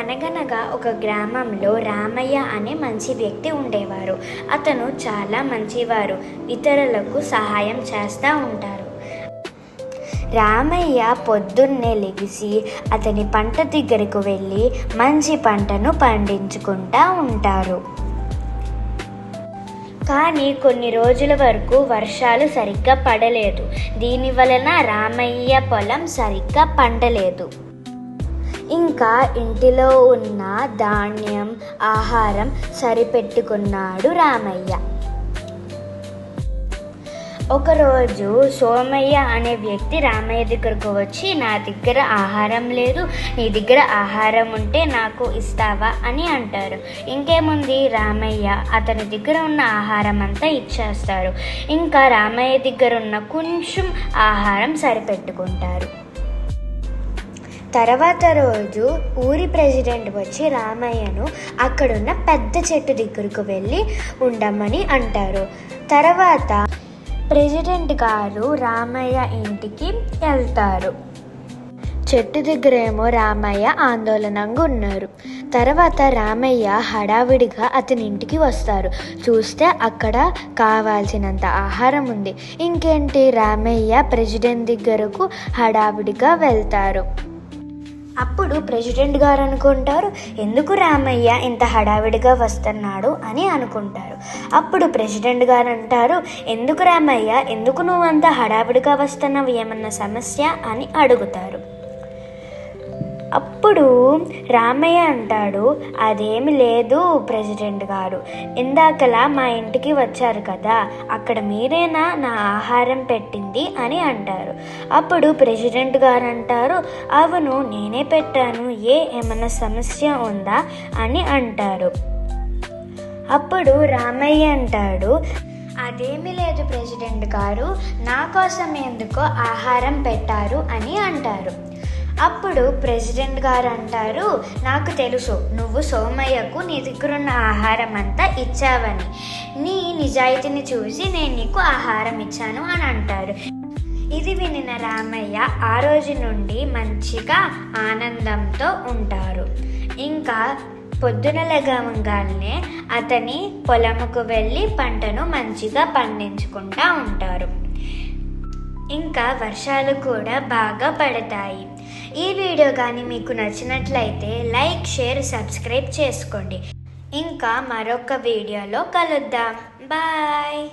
అనగనగా ఒక గ్రామంలో రామయ్య అనే మంచి వ్యక్తి ఉండేవారు. అతను చాలా మంచివారు. ఇతరులకు సహాయం చేస్తూ ఉంటారు. రామయ్య పొద్దున్నే లెగిసి అతని పంట దగ్గరకు వెళ్ళి మంచి పంటను పండించుకుంటూ ఉంటారు. కానీ కొన్ని రోజుల వరకు వర్షాలు సరిగ్గా పడలేదు. దీని వలన రామయ్య పొలం సరిగ్గా పండలేదు. ఇంకా ఇంటిలో ఉన్న ధాన్యం, ఆహారం సరిపెట్టుకున్నాడు రామయ్య. ఒకరోజు సోమయ్య అనే వ్యక్తి రామయ్య దగ్గరకు వచ్చి, నా దగ్గర ఆహారం లేదు, నీ దగ్గర ఆహారం ఉంటే నాకు ఇస్తావా అని అంటారు. ఇంకేముంది, రామయ్య అతని దగ్గర ఉన్న ఆహారం అంతా ఇచ్చేస్తారు. ఇంకా రామయ్య దగ్గర ఉన్న కొంచెం ఆహారం సరిపెట్టుకుంటారు. తర్వాత రోజు ఊరి ప్రెసిడెంట్ వచ్చి రామయ్యను అక్కడున్న పెద్ద చెట్టు దగ్గరకు వెళ్ళి ఉండమని అంటారు. తర్వాత ప్రెసిడెంట్ గారు రామయ్య ఇంటికి వెళ్తారు. చెట్టు దగ్గరేమో రామయ్య ఆందోళనంగా ఉన్నారు. తర్వాత రామయ్య హడావిడిగా అతని ఇంటికి వస్తారు. చూస్తే అక్కడ కావాల్సినంత ఆహారం ఉంది. ఇంకేంటి, రామయ్య ప్రెసిడెంట్ దగ్గరకు హడావిడిగా వెళ్తారు. అప్పుడు ప్రెసిడెంట్ గారు అనుకుంటారు, ఎందుకు రామయ్య ఇంత హడావిడిగా వస్తున్నాడు అని అనుకుంటారు. అప్పుడు ప్రెసిడెంట్ గారు అంటారు, ఎందుకు రామయ్య, ఎందుకు నువ్వు అంత హడావిడిగా వస్తున్నావు, ఏమన్నా సమస్య అని అడుగుతారు. అప్పుడు రామయ్య అంటాడు, అదేమి లేదు ప్రెసిడెంట్ గారు, ఇందాకలా మా ఇంటికి వచ్చారు కదా, అక్కడ మీరేనా నా ఆహారం పెట్టింది అని అంటారు. అప్పుడు ప్రెసిడెంట్ గారు అంటారు, అవును నేనే పెట్టాను, ఏమన్నా సమస్య ఉందా అని అంటారు. అప్పుడు రామయ్య అంటాడు, అదేమీ లేదు ప్రెసిడెంట్ గారు, నా కోసం ఎందుకో ఆహారం పెట్టారు అని అంటారు. అప్పుడు ప్రెసిడెంట్ గారు అంటారు, నాకు తెలుసు నువ్వు సోమయ్యకు నీ దగ్గరున్న ఆహారం అంతా ఇచ్చావని, నీ నిజాయితీని చూసి నేను నీకు ఆహారం ఇచ్చాను అని అంటారు. ఇది వినిన రామయ్య ఆ రోజు నుండి మంచిగా ఆనందంతో ఉంటారు. ఇంకా పొద్దున లెగవంగానే అతని పొలముకు వెళ్ళి పంటను మంచిగా పండించుకుంటూ ఉంటారు. ఇంకా వర్షాలు కూడా బాగా పడతాయి. ఈ వీడియో కానీ మీకు నచ్చినట్లయితే లైక్, షేర్, సబ్స్క్రైబ్ చేసుకోండి. ఇంకా మరొక వీడియోలో కలుద్దాం. బాయ్.